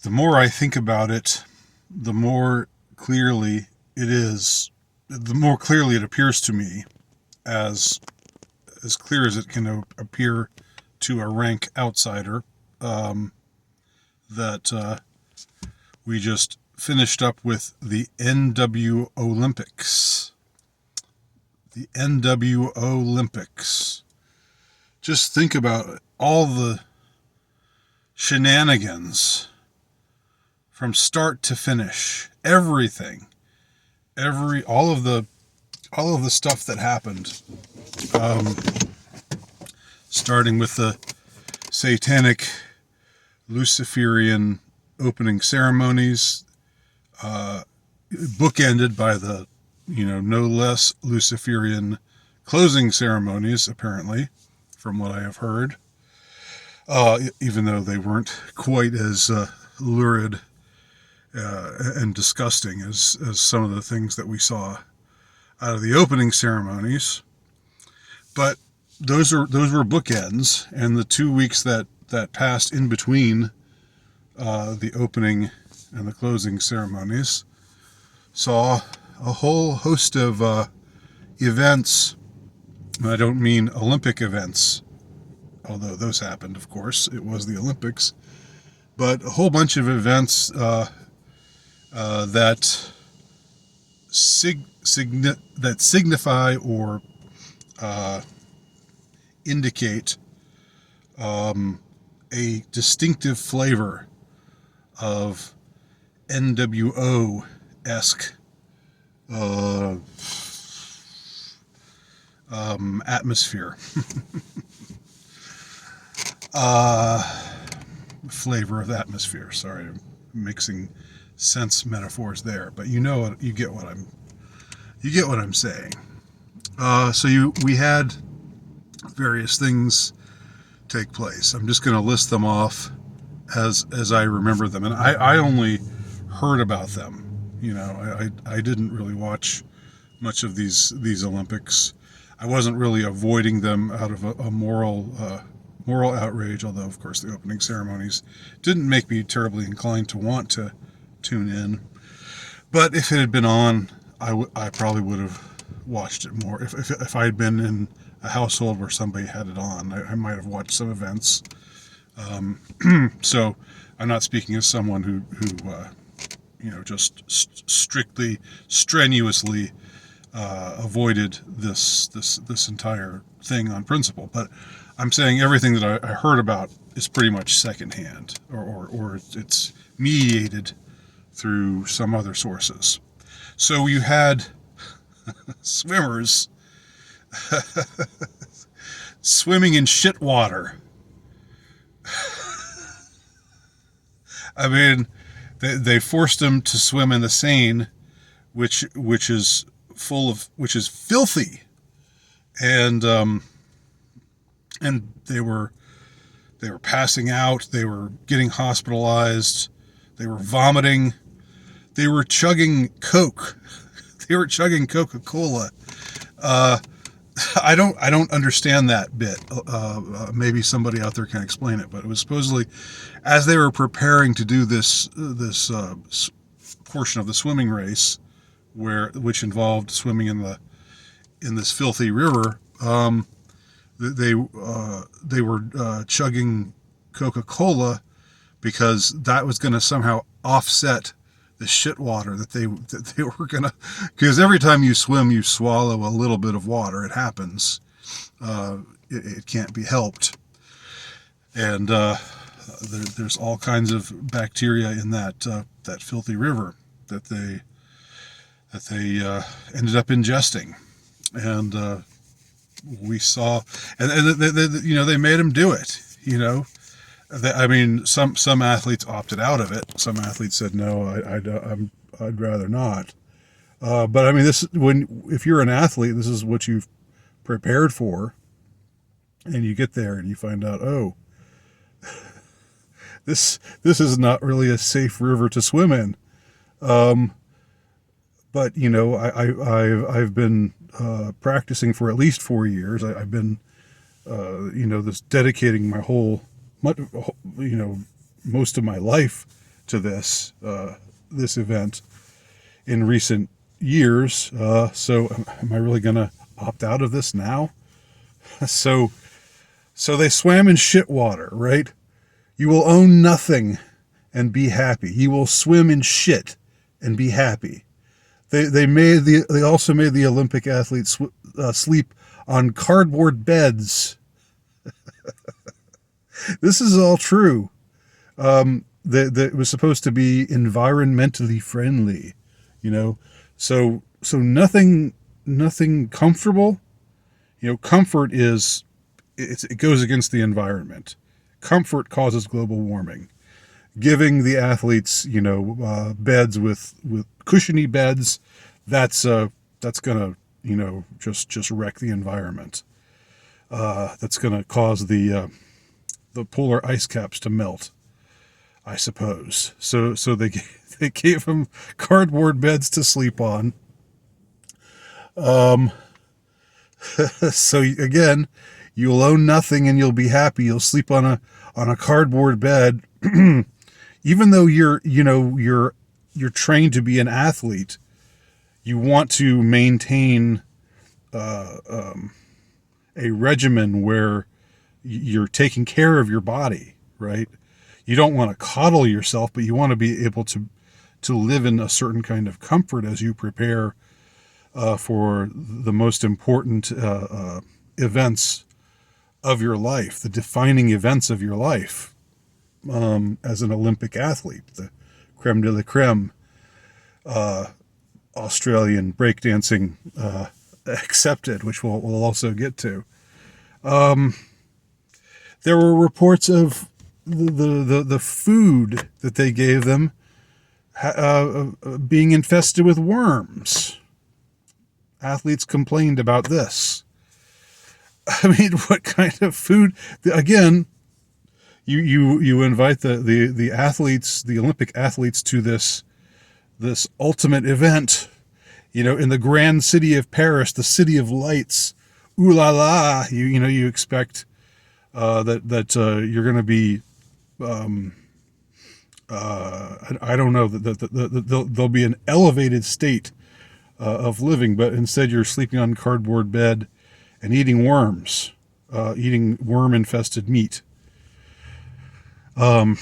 the more I think about it, the more clearly the more clearly it appears to me as clear as it can appear to a rank outsider, that we just finished up with the NWO-lympics. The NWO-lympics. Just think about all the shenanigans from start to finish. Everything. All of the stuff that happened. Starting with the satanic Luciferian opening ceremonies, bookended by the, no less Luciferian closing ceremonies, apparently, from what I have heard. Even though they weren't quite as lurid and disgusting as some of the things that we saw out of the opening ceremonies. But those were bookends, and the 2 weeks that passed in between the opening and the closing ceremonies saw a whole host of events. I don't mean Olympic events, although those happened, of course. It was the Olympics. But a whole bunch of events that signify or indicate a distinctive flavor of NWO-esque atmosphere. Flavor of atmosphere. Sorry, I'm mixing sense metaphors there, but you get what I'm saying. So we had various things take place. I'm just going to list them off as I remember them, and I only heard about them. I didn't really watch much of these Olympics. I wasn't really avoiding them out of a moral outrage, although of course the opening ceremonies didn't make me terribly inclined to want to tune in. But if it had been on, I probably would have watched it more. If I had been in a household where somebody had it on, I might have watched some events. So I'm not speaking as someone who just strictly, strenuously avoided this entire thing on principle. But I'm saying everything that I heard about is pretty much secondhand, or it's mediated through some other sources. So you had swimmers swimming in shit water. I mean, they forced them to swim in the Seine, which is filthy, and they were passing out, they were getting hospitalized, they were vomiting, they were chugging Coke, they were chugging Coca-Cola. I don't understand that bit. Maybe somebody out there can explain it, but it was supposedly as they were preparing to do this portion of the swimming race, which involved swimming in this filthy river. They were chugging Coca-Cola because that was going to somehow offset the shit water that they were going to, because every time you swim, you swallow a little bit of water. It happens. It can't be helped. And there's all kinds of bacteria in that filthy river that they ended up ingesting. And we saw, and they made them do it. Some athletes opted out of it. Some athletes said, no, I'd rather not. But I mean, if you're an athlete, this is what you've prepared for, and you get there and you find out, oh, this is not really a safe river to swim in. But I've been practicing for at least 4 years. I've been dedicating my whole, most of my life to this event in recent years. So am I really going to opt out of this now? So they swam in shit water, right? You will own nothing and be happy. You will swim in shit and be happy. They also made the Olympic athletes sleep on cardboard beds. This is all true. It was supposed to be environmentally friendly, So nothing comfortable. Comfort it goes against the environment. Comfort causes global warming. Giving the athletes, beds with cushiony beds, that's gonna, just wreck the environment. That's gonna cause the polar ice caps to melt, I suppose. So they gave them cardboard beds to sleep on. So again, you'll own nothing and you'll be happy. You'll sleep on a cardboard bed, even though you're trained to be an athlete. You want to maintain a regimen where you're taking care of your body, right? You don't want to coddle yourself, but you want to be able to live in a certain kind of comfort as you prepare for the most important events of your life, the defining events of your life as an Olympic athlete, the creme de la creme, Australian breakdancing accepted, which we'll also get to. There were reports of the food that they gave them being infested with worms. Athletes complained about this. I mean, what kind of food? Again, you invite the athletes, the Olympic athletes, to this ultimate event, in the grand city of Paris, the city of lights. Ooh la la! You expect that you're going to be. I don't know that there'll be an elevated state of living, but instead you're sleeping on cardboard bed and eating worms, eating worm-infested meat, and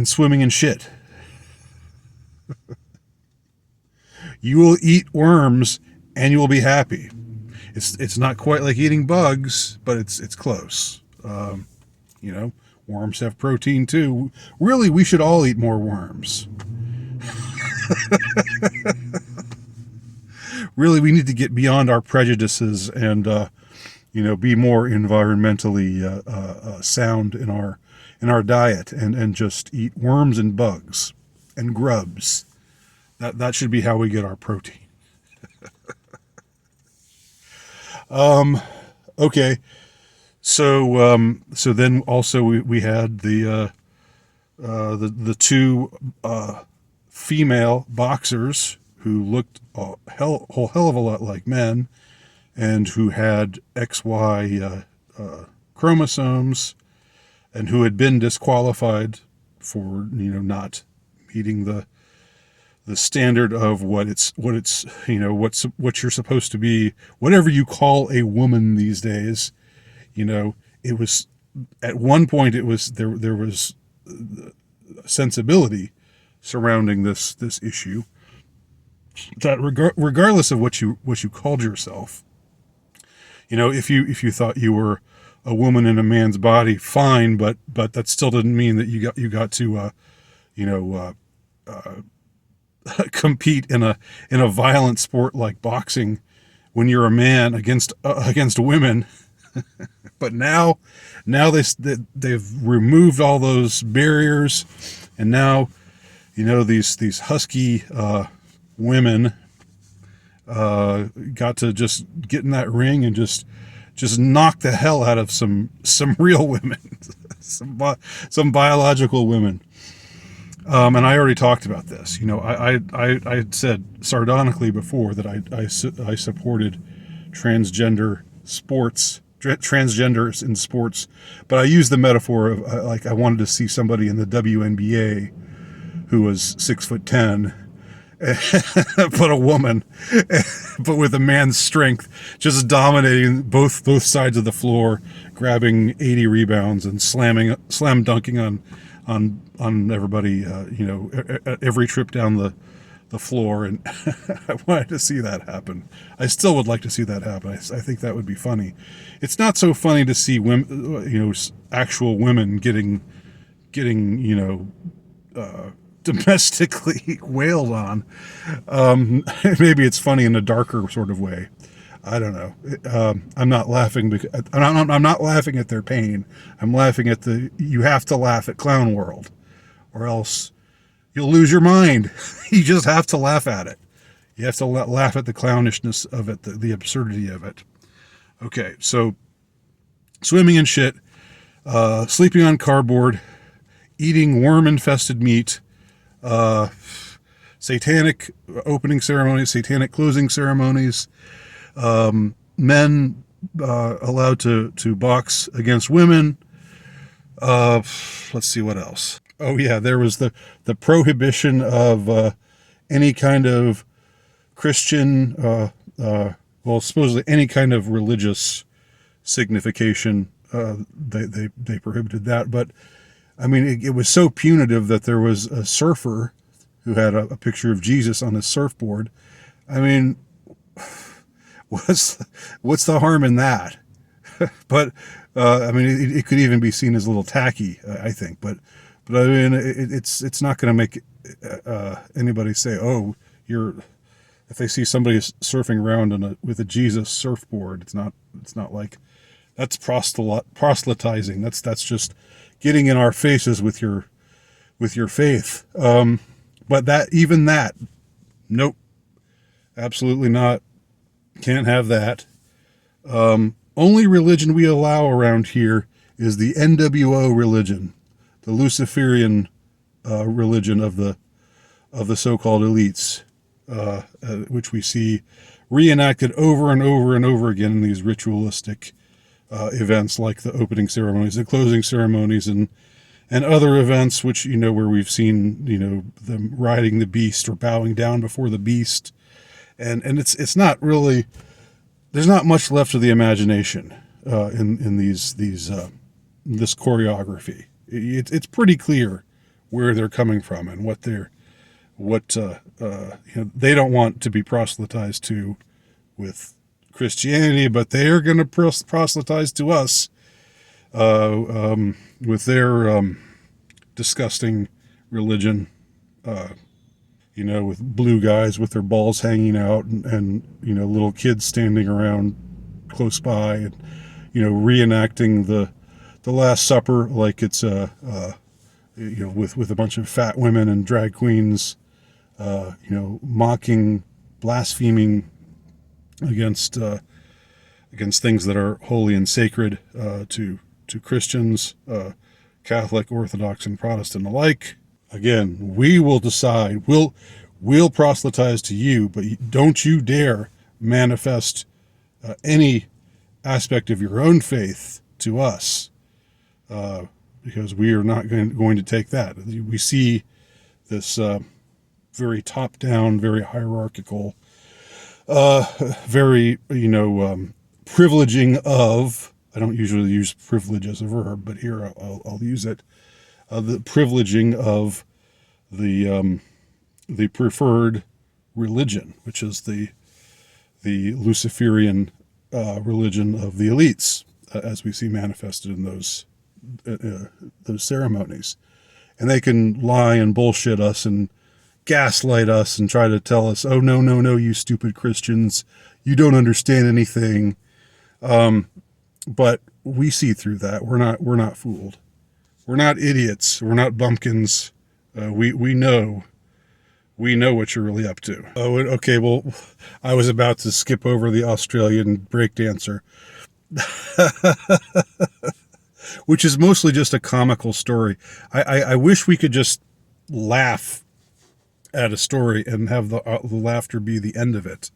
swimming in shit. You will eat worms and you will be happy. It's not quite like eating bugs, but it's close. Worms have protein too. Really, we should all eat more worms. Really, we need to get beyond our prejudices and, be more environmentally sound in our diet and just eat worms and bugs and grubs. That should be how we get our protein. Okay. So then also we had the two female boxers who looked a whole hell of a lot like men, and who had XY chromosomes, and who had been disqualified for not meeting the standard of what you're supposed to be, whatever you call a woman these days. It was at one point there was sensibility surrounding this issue, that regardless of what you called yourself, if you thought you were a woman in a man's body, fine, but that still didn't mean that you got to compete in a violent sport like boxing when you're a man against women. But now they've removed all those barriers, and now these husky women got to just get in that ring and just knock the hell out of some real women, some biological women. And I already talked about this. I had said sardonically before that I supported transgender sports. Transgenders in sports, but I used the metaphor of like I wanted to see somebody in the WNBA who was 6'10", but a woman, but with a man's strength, just dominating both sides of the floor, grabbing 80 rebounds and slam dunking on everybody, every trip down the floor. And I wanted to see that happen. I still would like to see that happen. I think that would be funny. It's not so funny to see women, actual women getting domestically wailed on. Maybe it's funny in a darker sort of way. I don't know. I'm not laughing because I'm not laughing at their pain. I'm laughing at you have to laugh at Clown World, or else you'll lose your mind. You just have to laugh at it. You have to laugh at the clownishness of it, the absurdity of it. Okay, so swimming in shit, sleeping on cardboard, eating worm-infested meat, satanic opening ceremonies, satanic closing ceremonies, men allowed to box against women. Let's see what else. Oh yeah, there was the prohibition of any kind of Christian, supposedly any kind of religious signification. They prohibited that, but I mean, it was so punitive that there was a surfer who had a picture of Jesus on his surfboard. I mean, what's the harm in that? But I mean, it could even be seen as a little tacky, I think. But I mean, it's not going to make anybody say, "Oh, you're." If they see somebody surfing around with a Jesus surfboard, it's not like that's proselytizing. That's just getting in our faces with your faith. But that, nope, absolutely not. Can't have that. Only religion we allow around here is the NWO religion, the Luciferian religion of the so-called elites, which we see reenacted over and over and over again in these ritualistic events like the opening ceremonies, the closing ceremonies, and other events which, where we've seen, them riding the beast or bowing down before the beast. And it's not really, there's not much left of the imagination in this choreography. It's pretty clear where they're coming from and what they don't want to be proselytized to with Christianity, but they are going to proselytize to us with their disgusting religion. With blue guys with their balls hanging out and little kids standing around close by and reenacting the Last Supper like it's with a bunch of fat women and drag queens, mocking, blaspheming against things that are holy and sacred to Christians, Catholic, Orthodox, and Protestant alike. Again, we will decide. We'll proselytize to you, but don't you dare manifest any aspect of your own faith to us, because we are not going to take that. We see this very top-down, very hierarchical, very privileging of. I don't usually use privilege as a verb, but here I'll use it. The privileging of the preferred religion, which is the Luciferian religion of the elites, as we see manifested in those ceremonies. And they can lie and bullshit us and gaslight us and try to tell us, "Oh, no, you stupid Christians, you don't understand anything." But we see through that. We're not fooled. We're not idiots. We're not bumpkins. We know what you're really up to. Oh, okay. Well, I was about to skip over the Australian breakdancer, which is mostly just a comical story. I wish we could just laugh at a story and have the laughter be the end of it.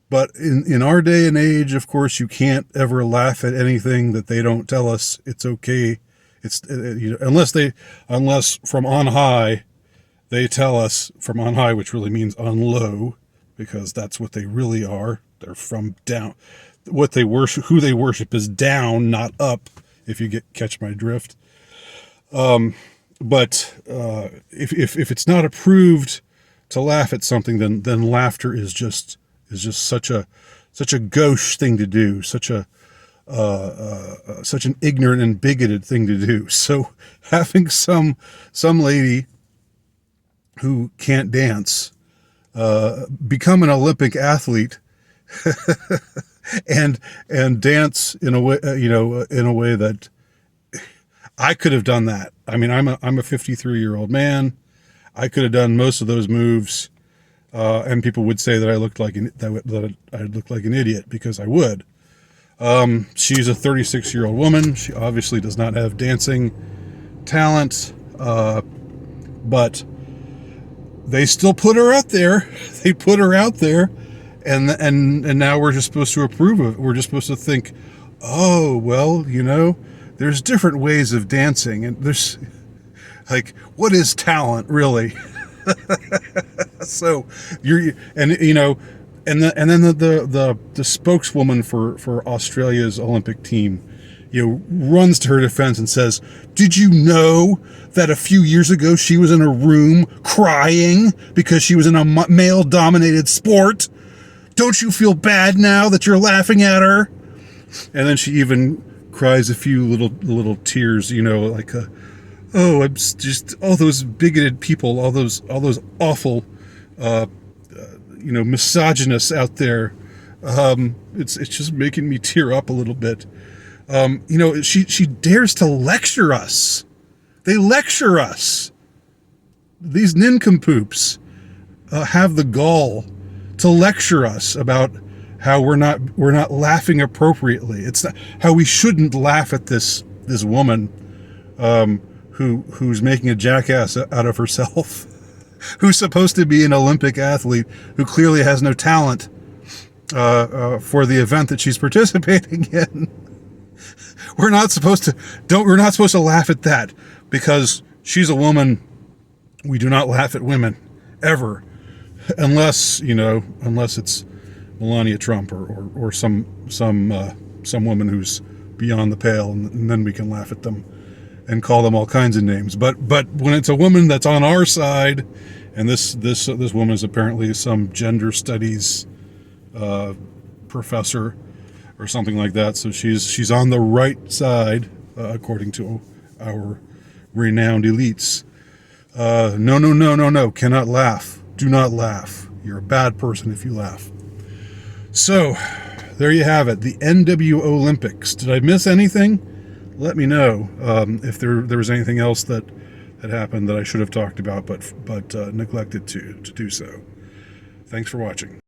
But in our day and age, of course, you can't ever laugh at anything that they don't tell us it's okay. It's unless from on high they tell us from on high, which really means on low, because that's what they really are. They're from down. What they worship, who they worship, is down, not up. If you catch my drift. But if it's not approved to laugh at something, then laughter is just such a gauche thing to do, such an ignorant and bigoted thing to do. So having some lady who can't dance become an Olympic athlete and dance in a way, in a way that I could have done that. I mean, I'm a 53-year-old man. I could have done most of those moves, and people would say that I looked like that I looked like an idiot, because I would. She's a 36-year-old woman. She obviously does not have dancing talent, but they still put her out there. They put her out there, and now we're just supposed to approve of it. We're just supposed to think, oh, well, there's different ways of dancing, and there's like, what is talent really? So then the spokeswoman for Australia's Olympic team, runs to her defense and says, "Did you know that a few years ago she was in a room crying because she was in a male-dominated sport? Don't you feel bad now that you're laughing at her?" And then she even cries a few little tears, like I'm just all those bigoted people, all those awful, misogynists out there. It's just making me tear up a little bit. She dares to lecture us. They lecture us. These nincompoops have the gall to lecture us about how we're not laughing appropriately. It's not how we shouldn't laugh at this woman who's making a jackass out of herself, who's supposed to be an Olympic athlete, who clearly has no talent for the event that she's participating in. We're not supposed to laugh at that because she's a woman. We do not laugh at women ever, unless it's Melania Trump or some woman who's beyond the pale, and then we can laugh at them and call them all kinds of names. But when it's a woman that's on our side, and this woman is apparently some gender studies professor or something like that, so she's on the right side according to our renowned elites. No, cannot laugh. Do not laugh. You're a bad person if you laugh. So, there you have it, the NWO-lympics. Did I miss anything? Let me know if there was anything else that had happened that I should have talked about, but neglected to do so. Thanks for watching.